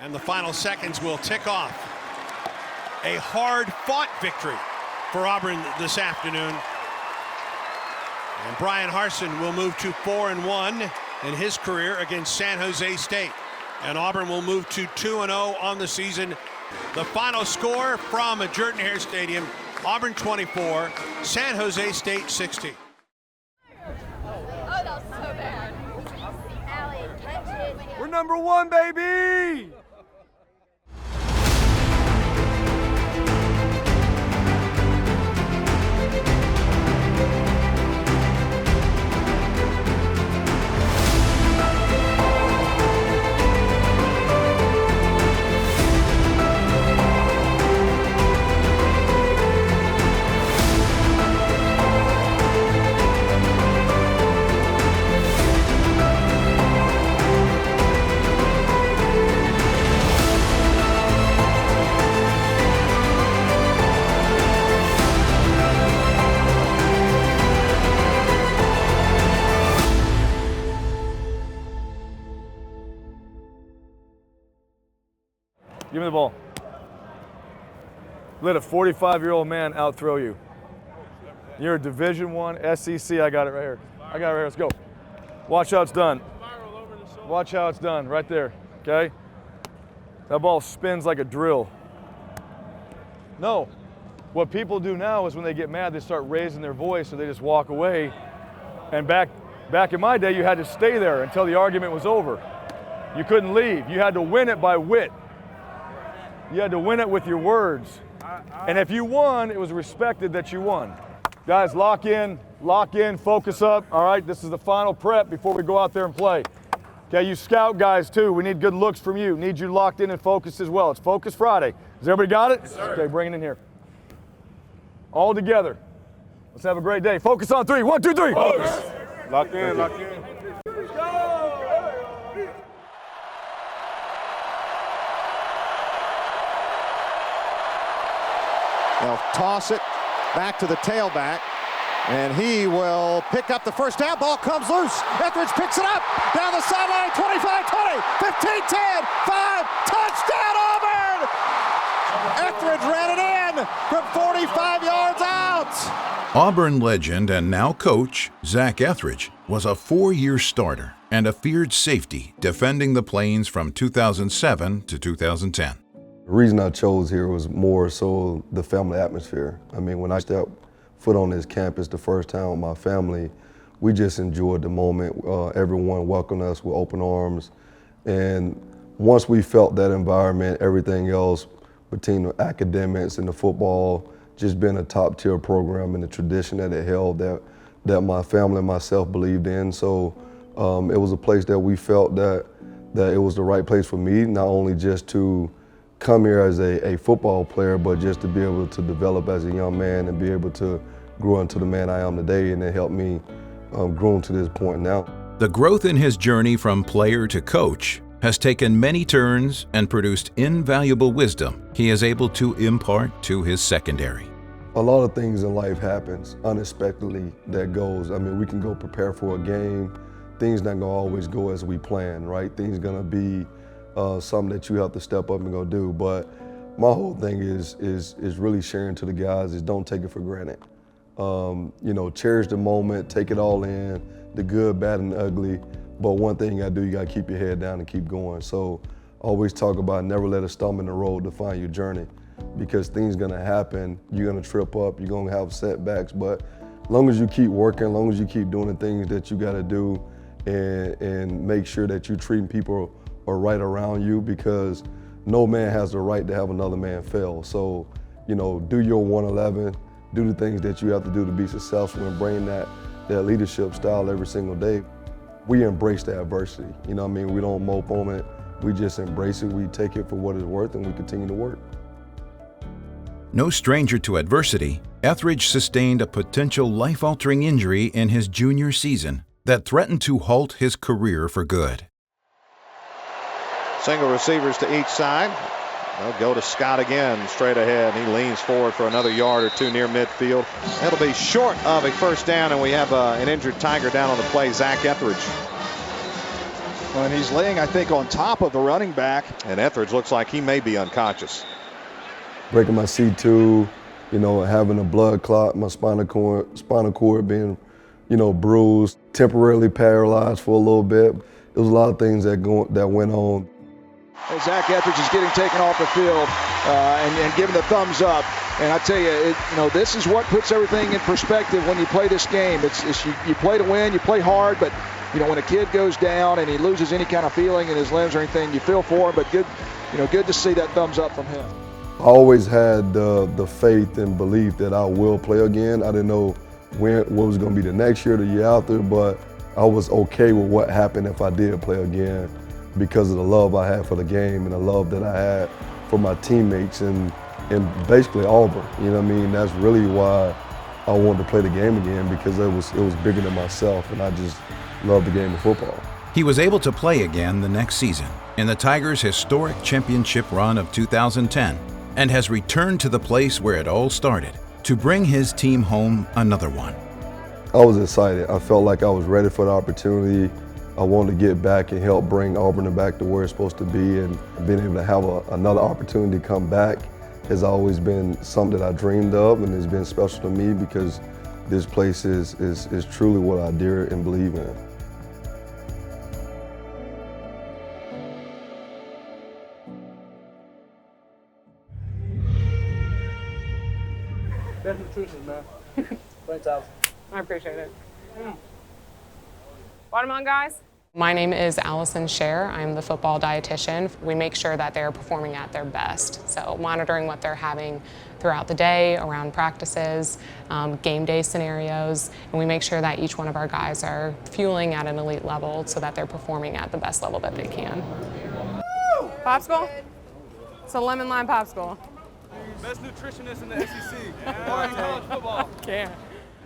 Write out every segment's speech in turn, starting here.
And the final seconds will tick off. A hard-fought victory for Auburn this afternoon. And Brian Harsin will move to 4-1 in his career against San Jose State. And Auburn will move to 2-0 on the season. The final score from Jordan-Hare Stadium, Auburn 24, San Jose State 60. We're number one, baby! Give me the ball. Let a 45-year-old man out-throw you. You're a Division I, SEC, I got it right here. I got it right here, let's go. Watch how it's done. Watch how it's done, right there, okay? That ball spins like a drill. No, what people do now is when they get mad, they start raising their voice or they just walk away. And back in my day, you had to stay there until the argument was over. You couldn't leave. You had to win it by wit. You had to win it with your words. And if you won, it was respected that you won. Guys, lock in, focus up. All right, this is the final prep before we go out there and play. Okay, you scout guys too. We need good looks from you. Need you locked in and focused as well. It's Focus Friday. Has everybody got it? Yes, sir. Okay, bring it in here. All together. Let's have a great day. Focus on three. 1, 2, 3. Focus. Lock in, lock in. Let's go. They'll toss it back to the tailback, and he will pick up the first down. Ball comes loose. Etheridge picks it up down the sideline. 25-20, 15-10, 5, touchdown Auburn! Etheridge ran it in from 45 yards out. Auburn legend and now coach Zach Etheridge was a 4-year starter and a feared safety defending the Plains from 2007 to 2010. The reason I chose here was more so the family atmosphere. I mean, when I stepped foot on this campus the first time with my family, we just enjoyed the moment. Everyone welcomed us with open arms. And once we felt that environment, everything else between the academics and the football, just being a top tier program and the tradition that it held that my family and myself believed in. So it was a place that we felt that it was the right place for me, not only just to come here as a football player, but just to be able to develop as a young man and be able to grow into the man I am today, and it helped me grow to this point now. The growth in his journey from player to coach has taken many turns and produced invaluable wisdom he is able to impart to his secondary. A lot of things in life happens unexpectedly that goes. I mean, we can go prepare for a game. Things not gonna always go as we plan, right? Things gonna be something that you have to step up and go do. But my whole thing is really sharing to the guys is don't take it for granted. You know, cherish the moment, take it all in, the good, bad, and the ugly. But one thing you gotta do, you gotta keep your head down and keep going. So I always talk about never let a stump in the road define your journey, because things gonna happen, you're gonna trip up, you're gonna have setbacks, but as long as you keep working, as long as you keep doing the things that you gotta do and make sure that you're treating people right around you, because no man has the right to have another man fail. So, you know, do your 111, do the things that you have to do to be successful and bring that leadership style every single day. We embrace the adversity, you know what I mean? We don't mope on it, we just embrace it, we take it for what it's worth, and we continue to work. No stranger to adversity, Etheridge sustained a potential life-altering injury in his junior season that threatened to halt his career for good. Single receivers to each side. They'll go to Scott again, straight ahead. He leans forward for another yard or two near midfield. It'll be short of a first down, and we have an injured Tiger down on the play, Zach Etheridge. And he's laying, I think, on top of the running back. And Etheridge looks like he may be unconscious. Breaking my C2, having a blood clot, my spinal cord being, bruised, temporarily paralyzed for a little bit. There was a lot of things that went on. And Zach Etheridge is getting taken off the field and given the thumbs up. And I tell you, this is what puts everything in perspective when you play this game. It's you play to win, you play hard, but when a kid goes down and he loses any kind of feeling in his limbs or anything, you feel for him. But good to see that thumbs up from him. I always had the faith and belief that I will play again. I didn't know what was going to be the next year, the year after, but I was okay with what happened if I did play again because of the love I had for the game and the love that I had for my teammates and basically Auburn. That's really why I wanted to play the game again, because it was bigger than myself, and I just love the game of football. He was able to play again the next season in the Tigers' historic championship run of 2010 and has returned to the place where it all started to bring his team home another one. I was excited. I felt like I was ready for the opportunity. I wanted to get back and help bring Auburn back to where it's supposed to be, and being able to have another opportunity to come back has always been something that I dreamed of, and it's been special to me because this place is truly what I dare and believe in. Best Nutrition, man. $20,000. I appreciate it. Watermelon, guys? My name is Allison Scher. I'm the football dietitian. We make sure that they're performing at their best. So monitoring what they're having throughout the day, around practices, game day scenarios, and we make sure that each one of our guys are fueling at an elite level so that they're performing at the best level that they can. Popsicle? It's a lemon lime popsicle. Best nutritionist in the SEC or in college football. Can't.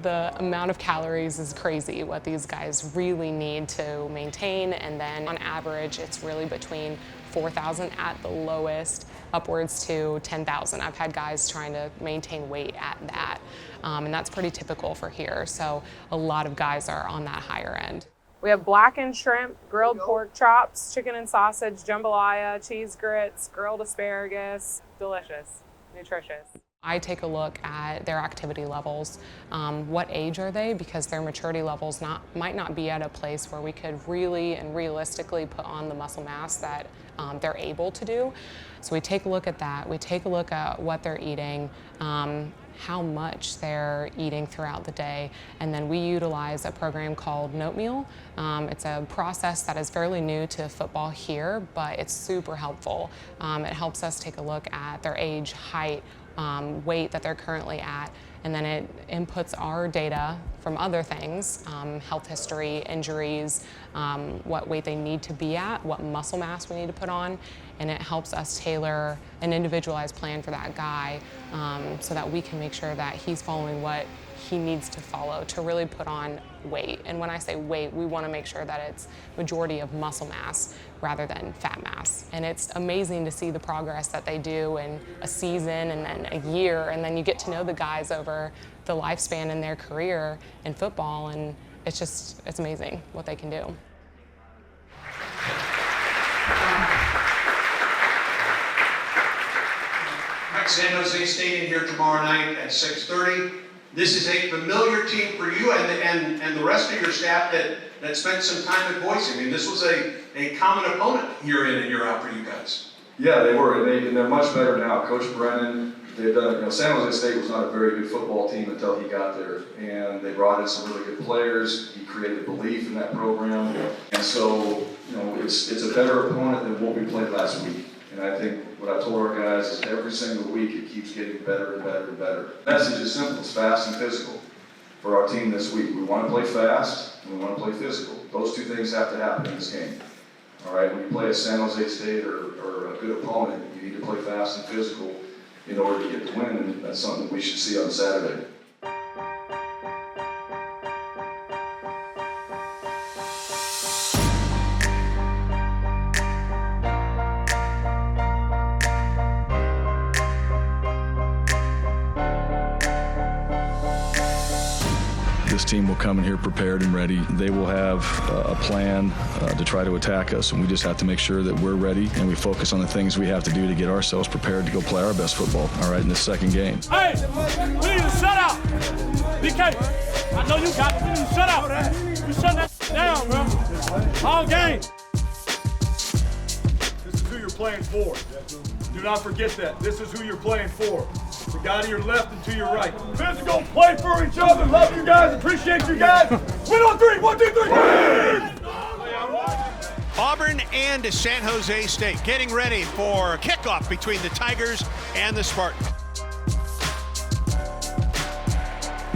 The amount of calories is crazy, what these guys really need to maintain, and then on average it's really between 4,000 at the lowest upwards to 10,000. I've had guys trying to maintain weight at that, and that's pretty typical for here, so a lot of guys are on that higher end. We have blackened shrimp, grilled pork chops, chicken and sausage, jambalaya, cheese grits, grilled asparagus. Delicious, nutritious. I take a look at their activity levels. What age are they? Because their maturity levels might not be at a place where we could really and realistically put on the muscle mass that they're able to do. So we take a look at that. We take a look at what they're eating, how much they're eating throughout the day, and then we utilize a program called Note Meal. It's a process that is fairly new to football here, but it's super helpful. It helps us take a look at their age, height, weight that they're currently at, and then it inputs our data from other things, health history, injuries, what weight they need to be at, what muscle mass we need to put on, and it helps us tailor an individualized plan for that guy so that we can make sure that he's following what he needs to follow to really put on weight. And when I say weight, we want to make sure that it's majority of muscle mass rather than fat mass. And it's amazing to see the progress that they do in a season and then a year, and then you get to know the guys over the lifespan in their career in football, and it's amazing what they can do. San Jose State in here tomorrow night at 6:30. This is a familiar team for you and the rest of your staff that spent some time at Boise. I mean, this was a common opponent year in and year out for you guys. Yeah, they were, and they're much better now. Coach Brennan, they've done. San Jose State was not a very good football team until he got there, and they brought in some really good players. He created belief in that program, and so it's a better opponent than what we played last week. And I think what I told our guys is every single week it keeps getting better and better and better. The message is simple: it's fast and physical for our team this week. We want to play fast and we want to play physical. Those two things have to happen in this game. All right, when you play a San Jose State or a good opponent, you need to play fast and physical in order to get the win, and that's something we should see on Saturday. this team will come in here prepared and ready. They will have a plan to try to attack us, and we just have to make sure that we're ready and we focus on the things we have to do to get ourselves prepared to go play our best football, all right, in this second game. Hey, we need to shut out. BK, I know you got it. We need to shut out. You shut that down, bro. All game. This is who you're playing for. Do not forget that. This is who you're playing for. The guy to your left and to your right. Physical, play for each other. Love you guys. Appreciate you guys. Win on three. 1, 2, 3. Auburn and San Jose State getting ready for a kickoff between the Tigers and the Spartans.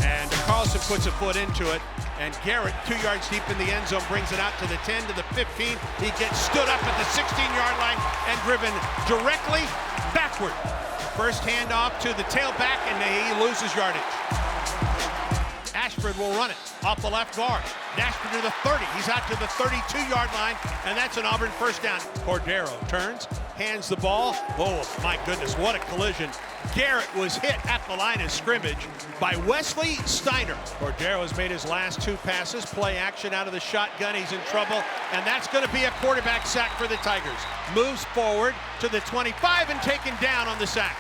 And Carlson puts a foot into it. And Garrett, 2 yards deep in the end zone, brings it out to the 10, to the 15. He gets stood up at the 16-yard line and driven directly backward. First handoff to the tailback, and he loses yardage. Ashford will run it off the left guard. Ashford to the 30. He's out to the 32-yard line, and that's an Auburn first down. Cordero turns, hands the ball. Oh, my goodness, what a collision. Garrett was hit at the line of scrimmage by Wesley Steiner. Cordero has made his last 2 passes. Play action out of the shotgun. He's in trouble, and that's going to be a quarterback sack for the Tigers. Moves forward to the 25 and taken down on the sack.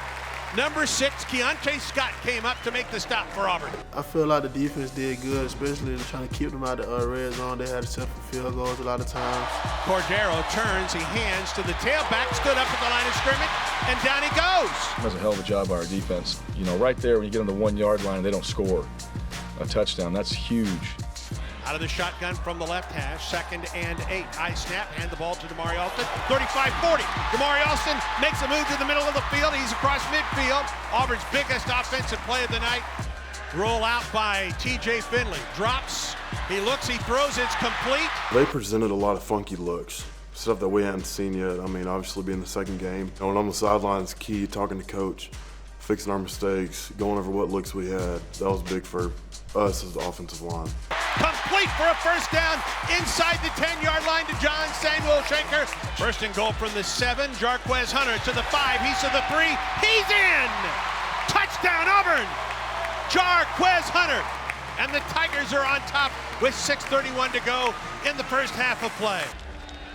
Number 6, Keontae Scott came up to make the stop for Auburn. I feel like the defense did good, especially trying to keep them out of the red zone. They had to set for field goals a lot of times. Cordero turns, he hands to the tailback, stood up at the line of scrimmage, and down he goes. Does a hell of a job by our defense. You know, right there when you get on the 1-yard line and they don't score a touchdown, that's huge. Out of the shotgun from the left hash, 2nd and 8. High snap, hand the ball to Damari Alston. 35-40. Damari Alston makes a move to the middle of the field. He's across midfield. Auburn's biggest offensive play of the night. Roll out by TJ Finley. Drops, he looks, he throws, it's complete. They presented a lot of funky looks, stuff that we hadn't seen yet. I mean, obviously being the second game. Going on the sidelines, key, talking to coach, fixing our mistakes, going over what looks we had. That was big for us as the offensive line. Complete for a first down inside the 10-yard line to John Samuel Shaker. First and goal from the 7. Jarquez Hunter to the 5. He's to the 3. He's in! Touchdown Auburn! Jarquez Hunter. And the Tigers are on top with 6:31 to go in the first half of play.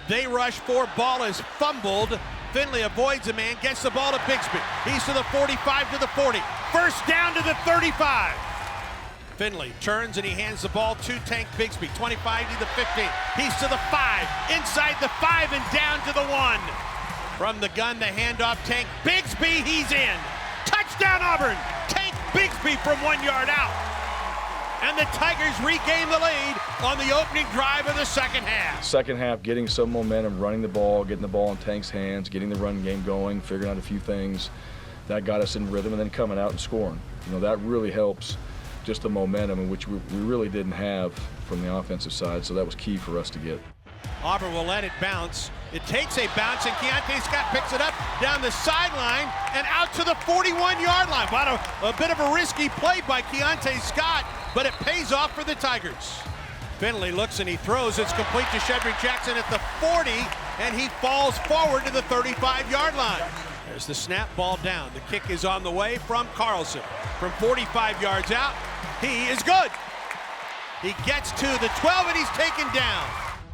They rush 4. Ball is fumbled. Finley avoids a man, gets the ball to Bigsby. He's to the 45 to the 40. First down to the 35. Finley turns and he hands the ball to Tank Bigsby, 25 to the 15. He's to the 5, inside the 5 and down to the 1. From the gun, the handoff, Tank Bigsby, he's in. Touchdown Auburn, Tank Bigsby from 1 yard out. And the Tigers regain the lead on the opening drive of the second half. Second half, getting some momentum, running the ball, getting the ball in Tank's hands, getting the run game going, figuring out a few things. That got us in rhythm, and then coming out and scoring. You know, that really helps. Just the momentum, in which we really didn't have from the offensive side, so that was key for us to get. Auburn will let it bounce. It takes a bounce, and Keontae Scott picks it up down the sideline and out to the 41-yard line. Wow, a bit of a risky play by Keontae Scott, but it pays off for the Tigers. Finley looks and he throws. It's complete to Shedrick Jackson at the 40, and he falls forward to the 35-yard line. There's the snap, ball down. The kick is on the way from Carlson. From 45 yards out, he is good. He gets to the 12 and he's taken down.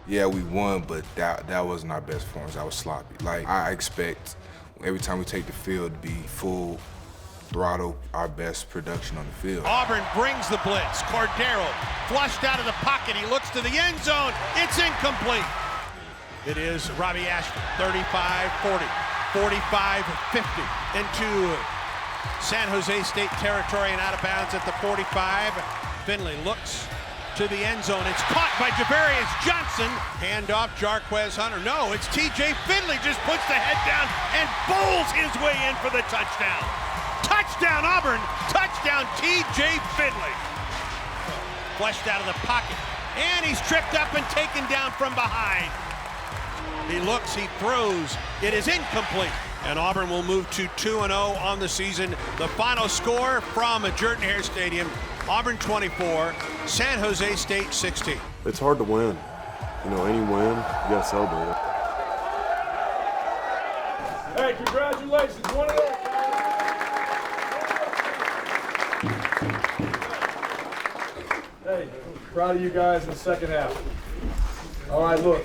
Yeah, we won, but that wasn't our best performance. That was sloppy. Like, I expect every time we take the field to be full throttle, our best production on the field. Auburn brings the blitz. Cordero flushed out of the pocket. He looks to the end zone. It's incomplete. It is Robbie Ashford, 35-40. 45-50 into San Jose State territory and out of bounds at the 45. Finley looks to the end zone. It's caught by Javarius Johnson. Handoff Jarquez Hunter. No, it's TJ Finley just puts the head down and bowls his way in for the touchdown. Touchdown Auburn. Touchdown TJ Finley. Flushed out of the pocket. And he's tripped up and taken down from behind. He looks, he throws, it is incomplete. And Auburn will move to 2-0 on the season. The final score from Jordan-Hare Stadium, Auburn 24, San Jose State 16. It's hard to win. You know, any win, you gotta celebrate it. Hey, congratulations, 1-0. Hey, proud of you guys in the second half. All right, look,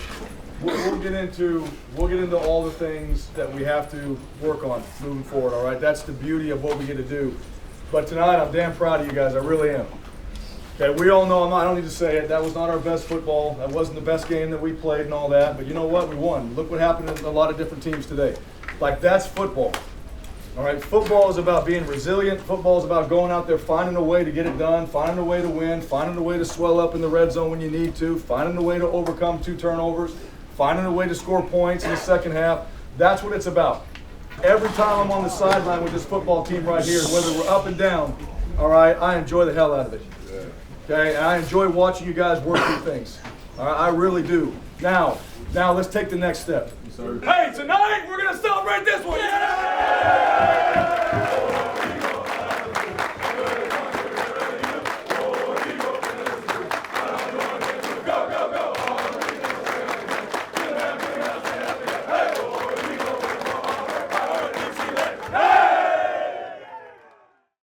we'll get into all the things that we have to work on moving forward. All right, that's the beauty of what we get to do. But tonight, I'm damn proud of you guys. I really am. Okay, we all know, I don't need to say it, that was not our best football. That wasn't the best game that we played and all that. But you know what? We won. Look what happened in a lot of different teams today. Like, that's football. All right, football is about being resilient. Football is about going out there, finding a way to get it done, finding a way to win, finding a way to swell up in the red zone when you need to, finding a way to overcome 2 turnovers, finding a way to score points in the second half. That's what it's about. Every time I'm on the sideline with this football team right here, whether we're up and down, all right, I enjoy the hell out of it. Okay, and I enjoy watching you guys work through things. All right, I really do. Now let's take the next step. Hey, tonight we're going to celebrate this one.